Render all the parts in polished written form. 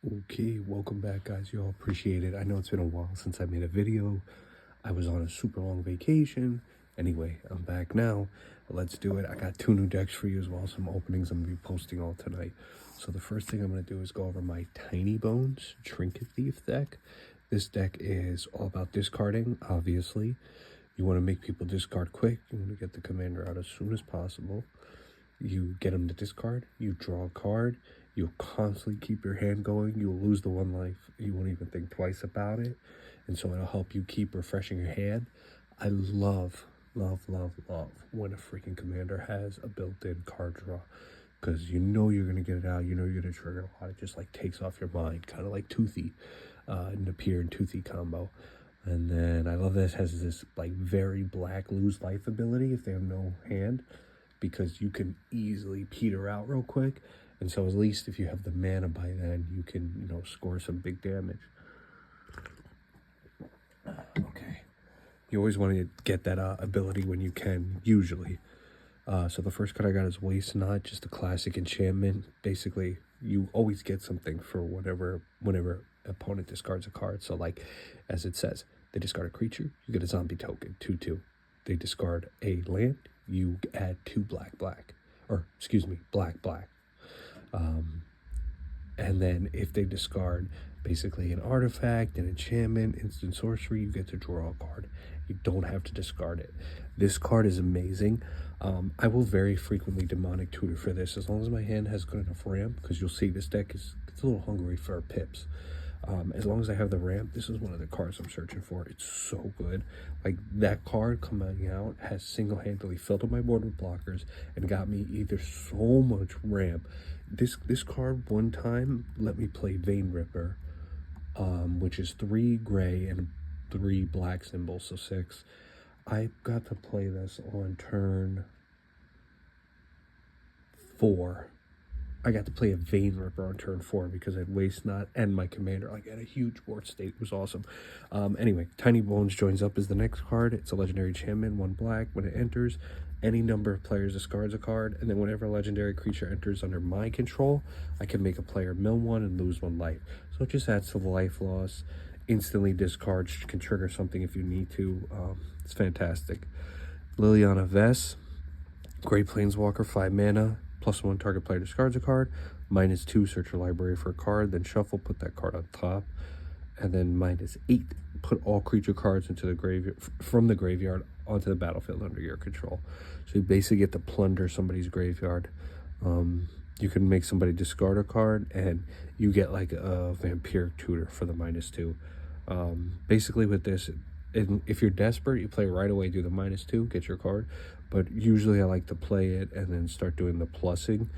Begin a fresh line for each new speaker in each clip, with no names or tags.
Okay, welcome back, guys. Y'all appreciate it. I know it's been a while since I made a video. I was on a super long vacation. Anyway, I'm back now. Let's do it. I got two new decks for you as well. Some openings I'm going to be posting all tonight. So the first thing I'm going to do is go over my Tinybones Trinket Thief deck. This deck is all about discarding, obviously. You want to make people discard quick. You want to get the commander out as soon as possible. You get them to discard, you draw a card, you'll constantly keep your hand going, you'll lose the one life, you won't even think twice about it, and so it'll help you keep refreshing your hand. I love when a freaking commander has a built-in card draw, because you know you're going to get it out, you know you're going to trigger a lot. It just like takes off your mind, kind of like Toothy, Napier and Toothy combo. And then I love this, has this like very black lose life ability if they have no hand, because you can easily peter out real quick. And so at least if you have the mana by then, you can, you know, score some big damage. Okay. You always want to get that ability when you can, usually. So the first card I got is Waste Not, just a classic enchantment. Basically, you always get something for whenever opponent discards a card. So like, as it says, they discard a creature, you get a zombie token, 2/2. They discard a land, you add 2 black. Or, excuse me, black. And then if they discard basically an artifact, an enchantment, instant sorcery, you get to draw a card. You don't have to discard it. This card is amazing. I will very frequently demonic tutor for this as long as my hand has good enough ramp, because you'll see this deck it's a little hungry for pips. As long as I have the ramp, this is one of the cards I'm searching for. It's so good. Like, that card coming out has single-handedly filled up my board with blockers and got me either so much ramp. This card one time let me play Vein Ripper, which is 3 gray and 3 black symbols, so 6. I got to play this on turn 4. I got to play a Vein Ripper on turn 4 because I'd Waste Not and my commander like had a huge board state. It was awesome. Anyway, Tinybones joins up as the next card. It's a legendary enchantment, 1 black. When it enters, any number of players discards a card, and then whenever a legendary creature enters under my control, I can make a player mill 1 and lose 1 life. So it just adds to the life loss. Instantly discards, can trigger something if you need to. It's fantastic. Liliana Vess, Great Planeswalker, 5 mana. +1 target player discards a card. -2 search your library for a card, then shuffle, put that card on top. And then -8 put all creature cards into the graveyard from the graveyard onto the battlefield under your control. So you basically get to plunder somebody's graveyard. You can make somebody discard a card, and you get like a vampiric tutor for the -2. Basically with this, if you're desperate, you play right away, do the -2, get your card. But usually I like to play it and then start doing the plussing,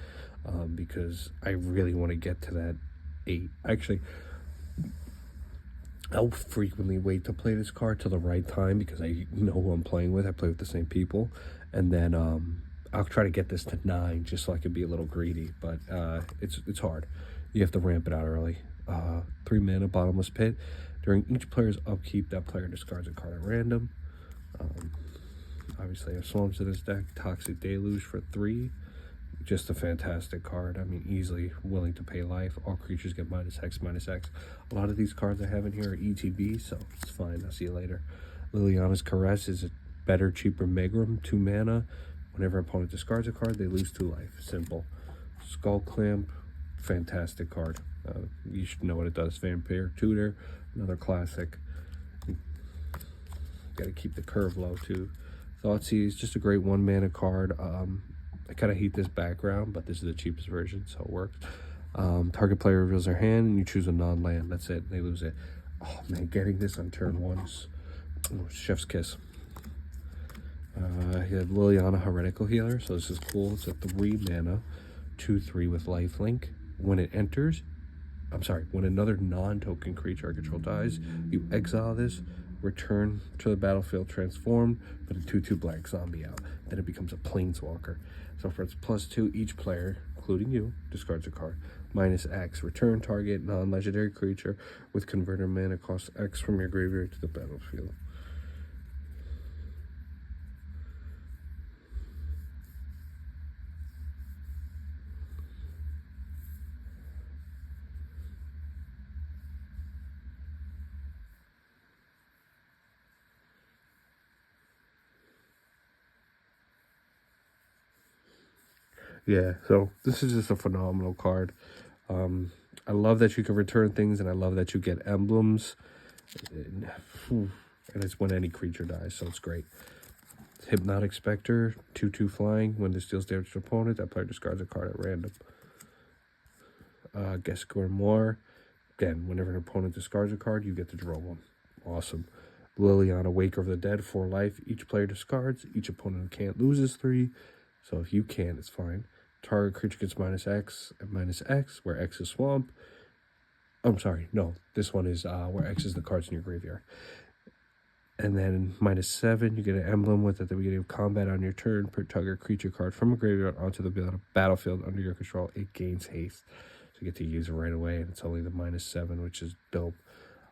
because I really want to get to that 8. Actually, I'll frequently wait to play this card till the right time because I know who I'm playing with. I play with the same people. And then I'll try to get this to 9 just so I can be a little greedy. But it's hard. You have to ramp it out early. 3 mana, Bottomless Pit. During each player's upkeep, that player discards a card at random. Obviously, I have Swamps in this deck. Toxic Deluge for 3. Just a fantastic card. I mean, easily willing to pay life. All creatures get -X. A lot of these cards I have in here are ETB, so it's fine. I'll see you later. Liliana's Caress is a better, cheaper Megrim, 2 mana. Whenever opponent discards a card, they lose 2 life. Simple. Skull Clamp, fantastic card. You should know what it does. Vampire Tutor, another classic. Got to keep the curve low too. Thoughtseize, just a great 1 mana card. I kind of hate this background, but this is the cheapest version, so it works. Target player reveals their hand, and you choose a non-land. That's it. They lose it. Oh man, getting this on turn 1 is chef's kiss. You have Liliana, Heretical Healer, so this is cool. It's a 3 mana, 2/3 with lifelink. When it enters, when another non-token creature I control dies, you exile this, return to the battlefield transformed, put a 2/2 black zombie out. Then it becomes a planeswalker. So for its +2, each player, including you, discards a card. -X, return target non-legendary creature with converter mana cost X from your graveyard to the battlefield. Yeah, so this is just a phenomenal card. I love that you can return things, and I love that you get emblems. And, and it's when any creature dies, so it's great. Hypnotic Spectre, 2/2 flying. When this deals damage to an opponent, that player discards a card at random. Guest Grimoire. Again, whenever an opponent discards a card, you get to draw one. Awesome. Liliana, Waker of the Dead, 4 life. Each player discards. Each opponent who can't loses 3. So if you can, it's fine. Target creature gets -X and -X, where X is swamp. I'm sorry, no. This one is where X is the cards in your graveyard. And then -7, you get an emblem with at the beginning of combat on your turn. Per target creature card from a graveyard onto the battlefield under your control, it gains haste. So you get to use it right away, and it's only the -7, which is dope.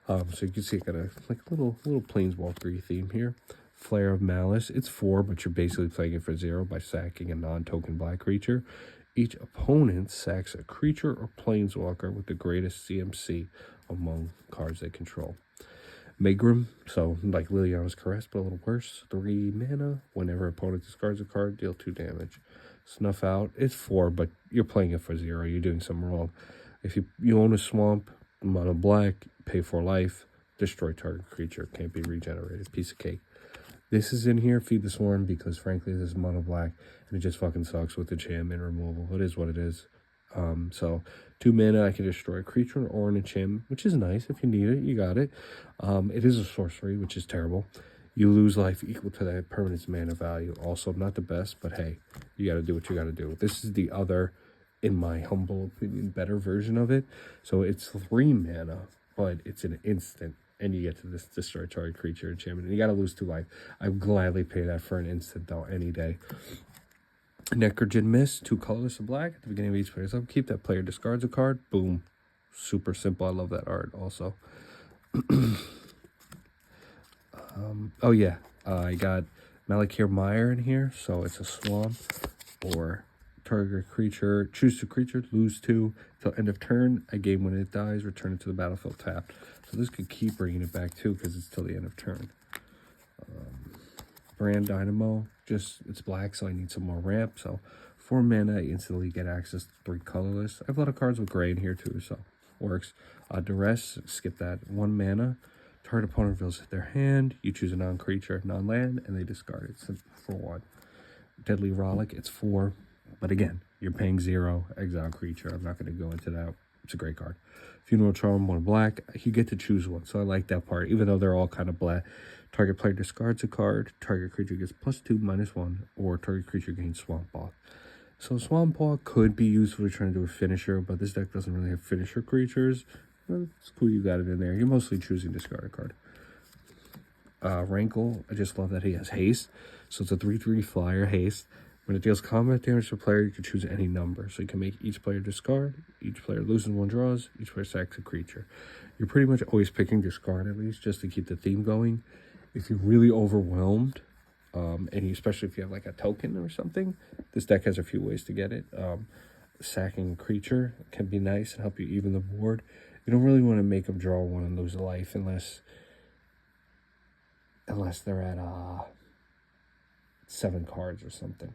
So you can see it got a little planeswalker-y theme here. Flare of Malice. It's 4, but you're basically playing it for 0 by sacking a non-token black creature. Each opponent sacks a creature or planeswalker with the greatest CMC among cards they control. Megrim, so like Liliana's Caress, but a little worse. 3 mana. Whenever opponent discards a card, deal 2 damage. Snuff Out. It's 4, but you're playing it for 0. You're doing something wrong. If you own a swamp, mono black, pay 4 life, destroy target creature, can't be regenerated. Piece of cake. This is in here, Feed the Swarm, because frankly, this is mono black, and it just fucking sucks with the enchantment removal. It is what it is. So 2 mana, I can destroy a creature or an enchantment, which is nice. If you need it, you got it. It is a sorcery, which is terrible. You lose life equal to that permanent's mana value. Also, not the best, but hey, you got to do what you got to do. This is the other, in my humble opinion, better version of it. So it's 3 mana, but it's an instant, and you get to this destroy target creature enchantment. And you got to lose 2 life. I would gladly pay that for an instant, though, any day. Necrogen Mist, 2 colorless and black. At the beginning of each player's upkeep, that player discards a card. Boom. Super simple. I love that art also. Oh, yeah. I got Malakir Mire in here. So it's a swamp or target creature. Choose 2 creatures, lose 2 till end of turn. A game when it dies, return it to the battlefield tapped. So this could keep bringing it back too because it's till the end of turn. Brand Dynamo, just it's black, so I need some more ramp. So 4 mana, I instantly get access to 3 colorless. I have a lot of cards with gray in here too, so works. Duress, skip that. 1 mana. Target opponent reveals their hand. You choose a non-creature, non-land, and they discard it for 1. Deadly Rollick, it's 4. But again, you're paying 0, exile creature. I'm not going to go into that. It's a great card. Funeral Charm, 1 black. You get to choose one, so I like that part. Even though they're all kind of black. Target player discards a card. Target creature gets +2, -1, or target creature gains Swamp Paw. So Swamp Paw could be useful for trying to do a finisher, but this deck doesn't really have finisher creatures. Well, it's cool you got it in there. You're mostly choosing discard a card. Rankle, I just love that he has haste. So it's a 3/3 flyer haste. When it deals combat damage to a player, you can choose any number. So you can make each player discard, each player loses 1 draws, each player sacks a creature. You're pretty much always picking discard at least, just to keep the theme going. If you're really overwhelmed, especially if you have like a token or something, this deck has a few ways to get it. Sacking a creature can be nice and help you even the board. You don't really want to make them draw 1 and lose a life unless they're at 7 cards or something.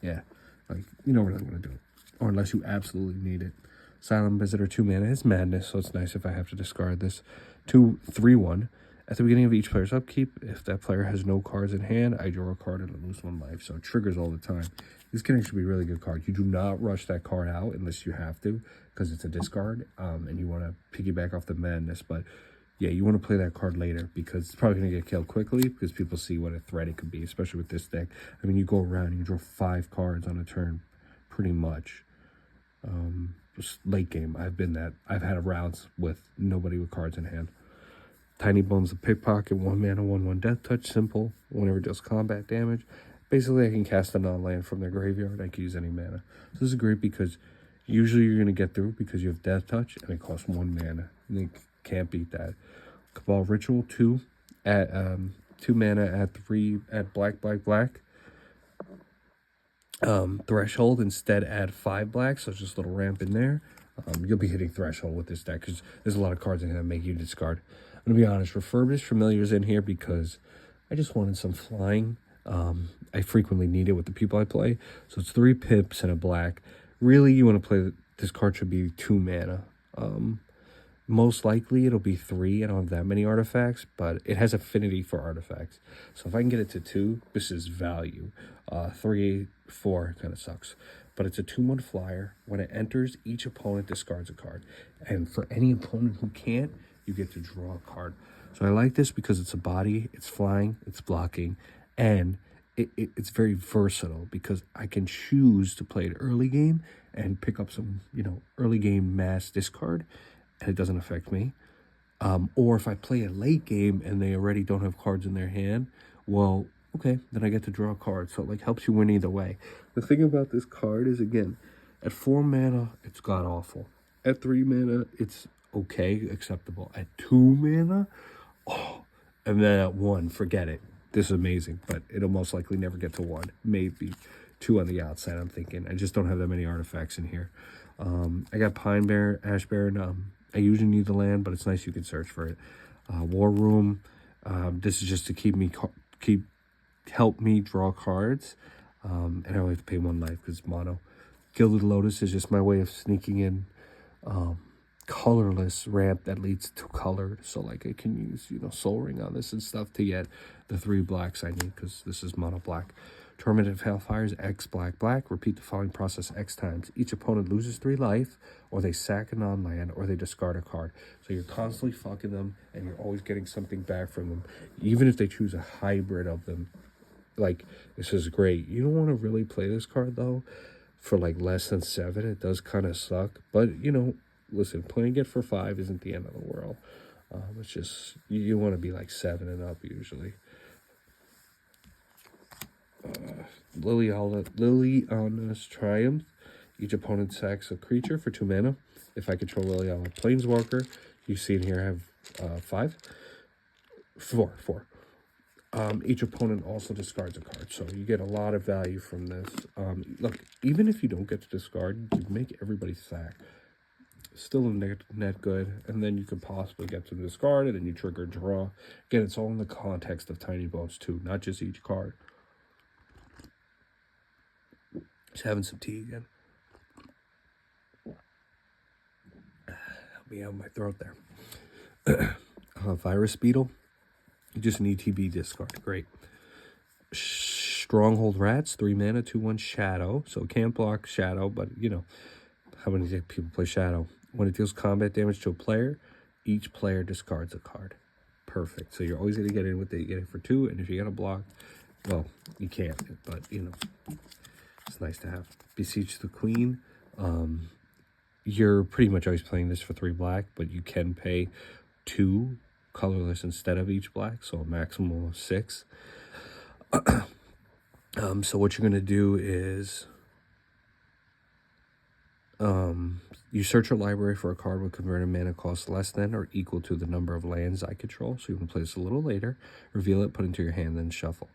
Yeah, like you don't really want to do it, or unless you absolutely need it. Silent Visitor, 2 mana. It's madness, so it's nice if I have to discard this. 2/3/1. At the beginning of each player's upkeep, if that player has no cards in hand, I draw a card and I lose 1 life. So it triggers all the time. This can actually be a really good card. You do not rush that card out unless you have to, because it's a discard, and you want to piggyback off the madness. But yeah, you want to play that card later because it's probably going to get killed quickly because people see what a threat it could be, especially with this deck. I mean, you go around and you draw 5 cards on a turn, pretty much. Just late game, I've had rounds with nobody with cards in hand. Tinybones, the Pickpocket, 1 mana, 1/1 Death Touch, simple. Whenever it does combat damage, basically I can cast a non-land from their graveyard. I can use any mana. So this is great because usually you're going to get through because you have Death Touch and it costs 1 mana. And you can't beat that. Cabal Ritual, 2 at 2 mana at 3 at black. Threshold, instead add 5 black, so just a little ramp in there. You'll be hitting Threshold with this deck because there's a lot of cards in here that make you discard. I'm going to be honest, Refurbished Familiar's in here because I just wanted some flying. I frequently need it with the people I play. So it's 3 pips and a black. Really, you want to play, this card should be 2 mana. Most likely it'll be 3. I don't have that many artifacts, but it has affinity for artifacts. So if I can get it to 2, this is value. 3, 4 kind of sucks. But it's a 2/1 flyer. When it enters, each opponent discards a card. And for any opponent who can't, you get to draw a card. So I like this because it's a body, it's flying, it's blocking, and it's very versatile because I can choose to play it early game and pick up some, early game mass discard, and it doesn't affect me. Or if I play a late game and they already don't have cards in their hand, well, okay, then I get to draw a card. So it like helps you win either way. The thing about this card is, again, at 4 mana, it's god awful. At 3 mana, it's okay, acceptable. At 2 mana, and then at 1, forget it. This is amazing, but it'll most likely never get to 1. Maybe 2 on the outside, I'm thinking. I just don't have that many artifacts in here. I got Pine Bear, Ash Baron. I usually need the land, but it's nice you can search for it. War Room. This is just to help me draw cards. And I only have to pay 1 life because it's mono. Gilded Lotus is just my way of sneaking in colorless ramp that leads to colored. So like I can use, Soul Ring on this and stuff to get the 3 blacks I need because this is mono black. Torment of Hellfire is X black black. Repeat the following process X times. Each opponent loses 3 life, or they sack a non-land, or they discard a card. So you're constantly fucking them, and you're always getting something back from them, even if they choose a hybrid of them. Like, this is great. You don't want to really play this card, though, for, like, less than 7. It does kind of suck. But, listen, playing it for 5 isn't the end of the world. It's just, you want to be, like, 7 and up, usually. Liliana's Triumph. Each opponent sacks a creature for 2 mana. If I control Liliana Planeswalker, you see in here I have 4. Each opponent also discards a card, so you get a lot of value from this. Look, even if you don't get to discard, you make everybody sack. Still a net good, and then you could possibly get to discard, and then you trigger draw. Again, it's all in the context of Tinybones too, not just each card. Just having some tea again. Help me out with my throat there. Virus Beetle. Just an ETB discard. Great. Stronghold Rats. 3 mana, 2/1 Shadow. So it can't block Shadow, but, how many people play Shadow? When it deals combat damage to a player, each player discards a card. Perfect. So you're always going to get in with it. You get it for 2, and if you get a block, well, you can't, but, it's nice to have. Beseech the Queen. You're pretty much always playing this for 3 black, but you can pay 2 colorless instead of each black, so a maximum of 6. So what you're going to do is you search your library for a card with converted mana cost less than or equal to the number of lands I control. So you can play this a little later, reveal it, put it into your hand, then shuffle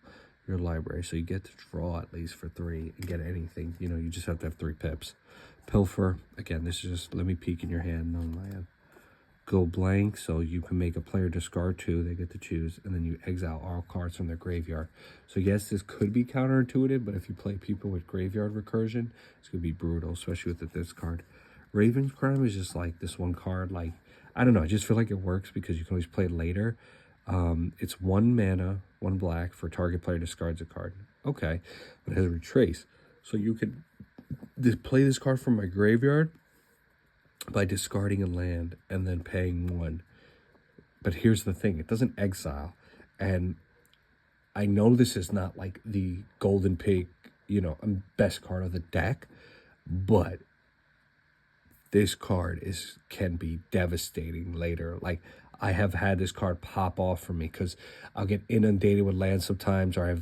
your library. So you get to draw at least for 3 and get anything. You just have to have 3 pips. Pilfer, again, this is just let me peek in your hand, no land. Go blank, so you can make a player discard 2, they get to choose, and then you exile all cards from their graveyard. So yes, this could be counterintuitive, but if you play people with graveyard recursion, it's going to be brutal, especially with this card. Raven's Crime is just like this one card, like, I don't know, I just feel like it works because you can always play it later. It's 1 mana, 1 black, for target player discards a card. Okay, but it has a retrace. So you could play this card from my graveyard by discarding a land and then paying 1. But here's the thing, it doesn't exile. And I know this is not like the golden pig, best card of the deck, but this card can be devastating later. Like, I have had this card pop off for me because I'll get inundated with lands sometimes, or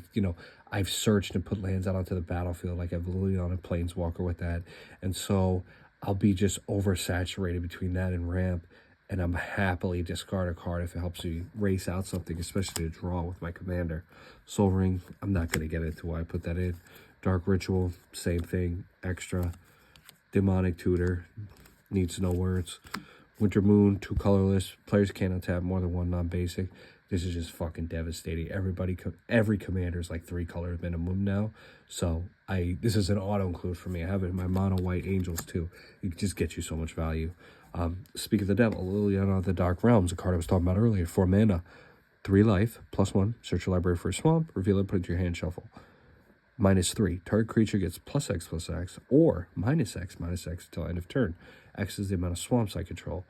I've searched and put lands out onto the battlefield, like I've literally on a Planeswalker with that. And so I'll be just oversaturated between that and ramp, and I'm happily discard a card if it helps me race out something, especially to draw with my commander. Soul Ring, I'm not going to get into why I put that in. Dark Ritual, same thing, extra. Demonic Tutor, needs no words. Winter Moon, 2 colorless. Players can't untap more than 1 non-basic. This is just fucking devastating. Every commander is like 3 colors minimum now. So this is an auto include for me. I have it in my mono white angels too. It just gets you so much value. Speak of the devil, Liliana of the Dark Realms, a card I was talking about earlier. 4 mana, 3 life, +1. Search your library for a swamp, reveal it, put it into your hand, shuffle. -3. Target creature gets +X/X, or -X till end of turn. X is the amount of swamps I control.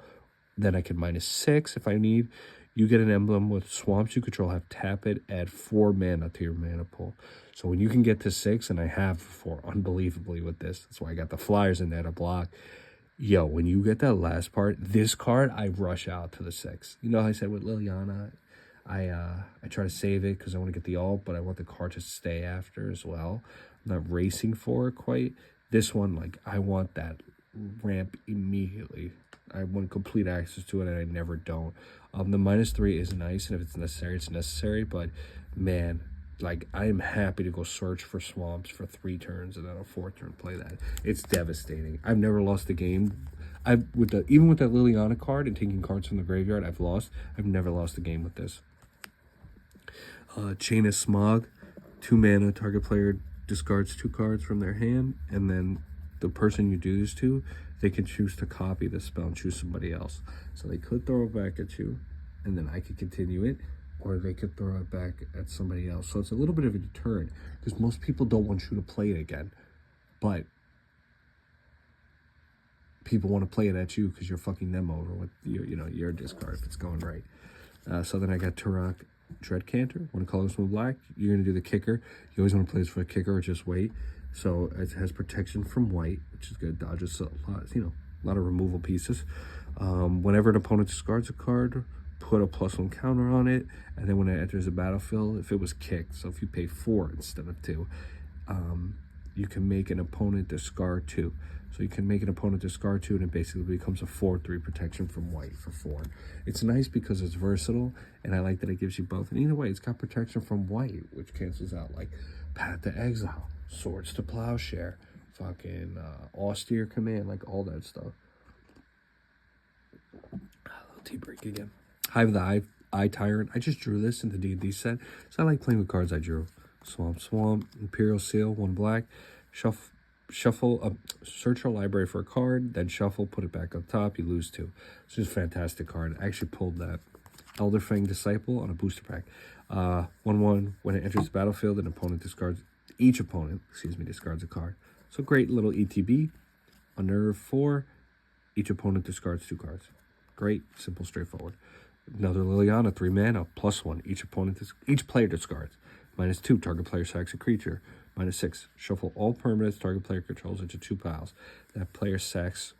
Then I can -6 if I need. You get an emblem with swamps you control. Have tap it, add 4 mana to your mana pool. So when you can get to 6, and I have 4 unbelievably with this, that's why I got the flyers in there to block. Yo, when you get that last part, this card, I rush out to the 6. You know how I said with Liliana, I try to save it because I want to get the alt, but I want the card to stay after as well. I'm not racing for it quite. This one, like, I want that ramp immediately. I want complete access to it, and I never don't. The -3 is nice, and if it's necessary, it's necessary. But, man, like, I am happy to go search for swamps for 3 turns and then a 4th turn play that. It's devastating. I've never lost a game. Even with that Liliana card and taking cards from the graveyard, I've lost. I've never lost a game with this. Chain of Smog, 2 mana, target player discards 2 cards from their hand, and then the person you do this to, they can choose to copy the spell and choose somebody else. So they could throw it back at you, and then I could continue it, or they could throw it back at somebody else. So it's a little bit of a deterrent, because most people don't want you to play it again, but people want to play it at you because you're fucking them over with your discard if it's going right. So then I got Turok Dreadcanter. When colors move black, you're going to do the kicker. You always want to play this for a kicker or just wait. So it has protection from white, which is good. Dodges a lot of removal pieces. Whenever an opponent discards a card, put a +1 counter on it, and then when it enters the battlefield, if it was kicked, so if you pay 4 instead of 2, you can make an opponent discard 2. So you can make an opponent discard 2, and it basically becomes a 4/3 protection from white for 4. It's nice because it's versatile, and I like that it gives you both. And either way, it's got protection from white, which cancels out like Path to Exile, Swords to Plowshare, fucking Austere Command, like all that stuff. A little tea break again. Hive the Eye Tyrant. I just drew this in the D&D set, so I like playing with cards I drew. Swamp, Imperial Seal, 1 black, shuffle, search your library for a card, then shuffle, put it back up top, you lose 2. It's just a fantastic card. I actually pulled that. Elderfang Disciple on a booster pack. 1/1, when it enters the battlefield, each opponent discards a card. So great little ETB. On nerve 4, each opponent discards 2 cards. Great, simple, straightforward. Another Liliana, 3 mana, +1. Each player discards. -2, target player sacks a creature. -6, shuffle all permanents target player controls into 2 piles. That player sacks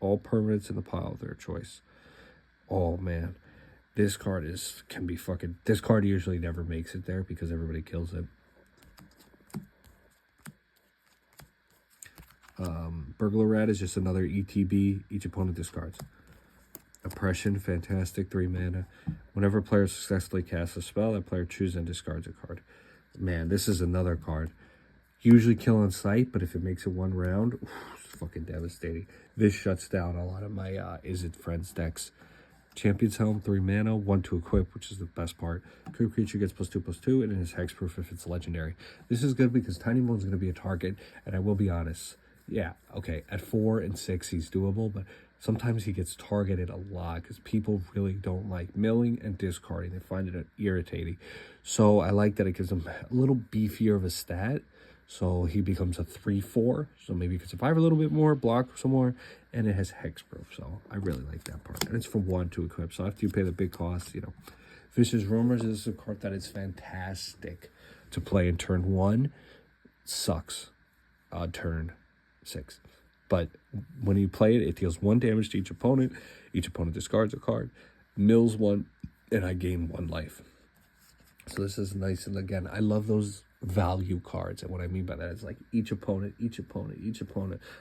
all permanents in the pile of their choice. Oh man, this card can be fucking. This card usually never makes it there because everybody kills it. Burglar Rat is just another ETB. Each opponent discards. Oppression, fantastic, 3 mana. Whenever a player successfully casts a spell, that player chooses and discards a card. Man, this is another card. Usually kill on sight, but if it makes it 1 round, it's fucking devastating. This shuts down a lot of my Is It Friends decks. Champion's Helm, 3 mana, 1 to equip, which is the best part. Creature gets +2/+2, and it is hexproof if it's legendary. This is good because Tinybones is going to be a target, and I will be honest. Yeah, okay, at 4 and 6, he's doable, but sometimes he gets targeted a lot because people really don't like milling and discarding. They find it irritating. So I like that it gives him a little beefier of a stat. So he becomes a 3/4. So maybe he can survive a little bit more, block some more, and it has hexproof. So I really like that part. And it's from 1 to equip. So after you pay the big cost, Vicious Rumors is a card that is fantastic to play in turn 1. Sucks on turn 6. But when you play it, it deals 1 damage to each opponent. Each opponent discards a card, mills 1, and I gain 1 life. So this is nice. And again, I love those value cards. And what I mean by that is like each opponent.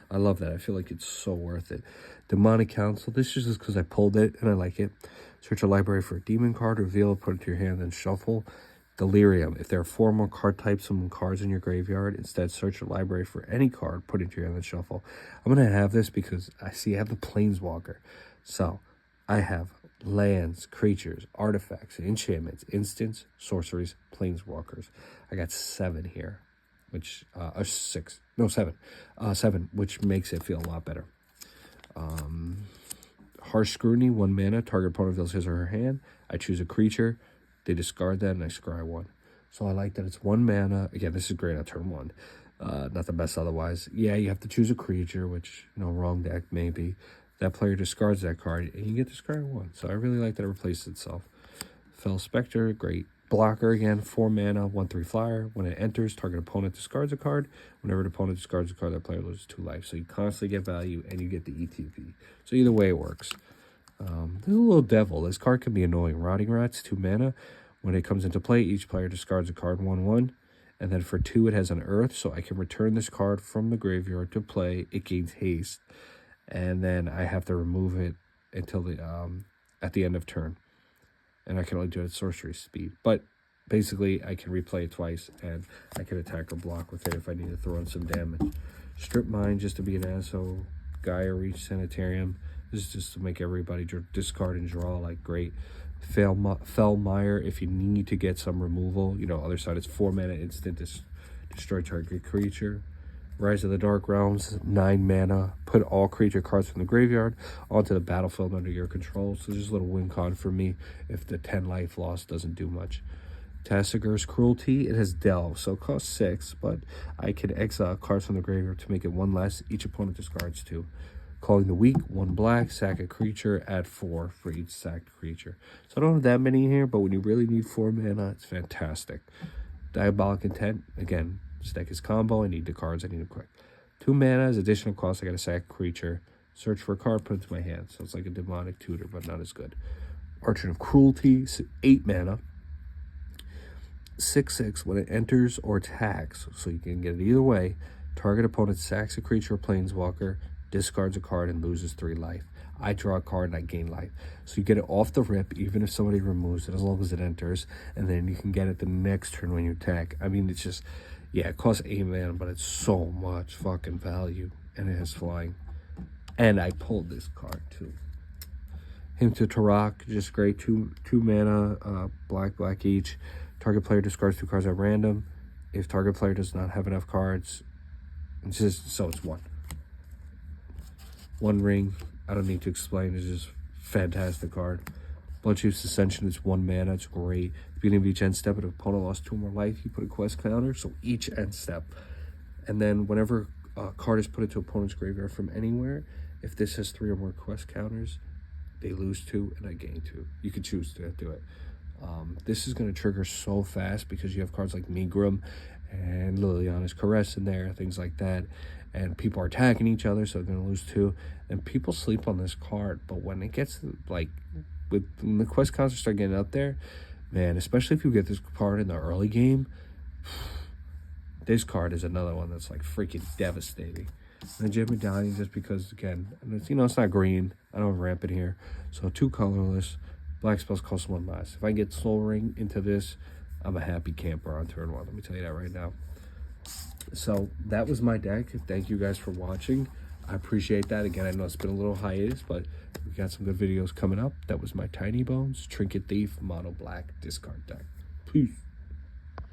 I love that. I feel like it's so worth it. Demonic Council. This is just because I pulled it and I like it. Search a library for a demon card, reveal, put it to your hand, then shuffle. Delirium. If there are 4 more card types and cards in your graveyard, instead search your library for any card, put it to your hand, and shuffle. I'm going to have this because I have the Planeswalker. So I have lands, creatures, artifacts, enchantments, instants, sorceries, planeswalkers. I got 7 here, which, 6, no, 7. 7, which makes it feel a lot better. Harsh Scrutiny, 1 mana, target opponent fills his or her hand. I choose a creature, they discard that, and I scry 1. So I like that it's 1 mana. Again, this is great on turn 1. Not the best otherwise. Yeah, you have to choose a creature, which, wrong deck, maybe. That player discards that card, and you get to discard 1. So I really like that it replaces itself. Fell Spectre, great. Blocker again, 4 mana, 1/3 flyer. When it enters, target opponent discards a card. Whenever the opponent discards a card, that player loses 2 life. So you constantly get value, and you get the ETB. So either way, it works. There's a little devil. This card can be annoying. Rotting Rats, 2 mana. When it comes into play, each player discards a card 1/1. And then for 2, it has an earth, so I can return this card from the graveyard to play. It gains haste. And then I have to remove it until the at the end of turn. And I can only do it at sorcery speed. But basically, I can replay it twice, and I can attack or block with it if I need to throw in some damage. Strip Mine, just to be an asshole. Gaia Reach Sanitarium. This is just to make everybody discard and draw like great. Fellmire, if you need to get some removal. Other side is 4 mana instant, destroy target creature. Rise of the Dark Realms, 9 mana. Put all creature cards from the graveyard onto the battlefield under your control. So just a little win con for me if the 10 life loss doesn't do much. Tassigur's Cruelty, it has Delve, so it costs 6, but I can exile cards from the graveyard to make it 1 less. Each opponent discards 2. Calling the Weak, 1 black, sack a creature, add 4 for each sacked creature. So I don't have that many here, but when you really need 4 mana, it's fantastic. Diabolic Intent, again, this deck is combo. I need the cards. I need them quick. 2 mana is additional cost. I got to sack a creature. Search for a card, put it into my hand. So it's like a demonic tutor, but not as good. Archon of Cruelty, 8 mana. 6/6 when it enters or attacks. So you can get it either way. Target opponent sacks a creature or planeswalker, discards a card, and loses 3 life. I draw a card and I gain life. So you get it off the rip, even if somebody removes it, as long as it enters. And then you can get it the next turn when you attack. I mean, it's just... Yeah, it costs 8 mana, but it's so much fucking value. And it has flying. And I pulled this card, too. Hymn to Tarak, just great. 2 mana, black each. Target player discards 2 cards at random. If target player does not have enough cards, it's just... So it's 1. 1 ring. I don't need to explain. It's just fantastic card. Bloodchief's Ascension is 1 mana. It's great. Beginning of each end step, if an opponent lost 2 more life, you put a quest counter. So each end step. And then whenever a card is put into opponent's graveyard from anywhere, if this has 3 or more quest counters, they lose 2 and I gain 2. You can choose to do it. This is going to trigger so fast because you have cards like Megrim and Liliana's Caress in there, things like that. And people are attacking each other, so they're going to lose 2. And people sleep on this card. But when it gets, like, when the quest counters start getting out there, man, especially if you get this card in the early game, this card is another one that's, like, freaking devastating. And the Jet Medallion, just because, again, it's, it's not green. I don't have Rampant here. So 2 colorless. Black spells cost 1 less. If I get Soul Ring into this, I'm a happy camper on turn 1. Let me tell you that right now. So that was my deck. Thank you guys for watching. I appreciate that. Again, I know it's been a little hiatus, but we got some good videos coming up. That was my Tinybones Trinket Thief Mono Black discard deck. Peace.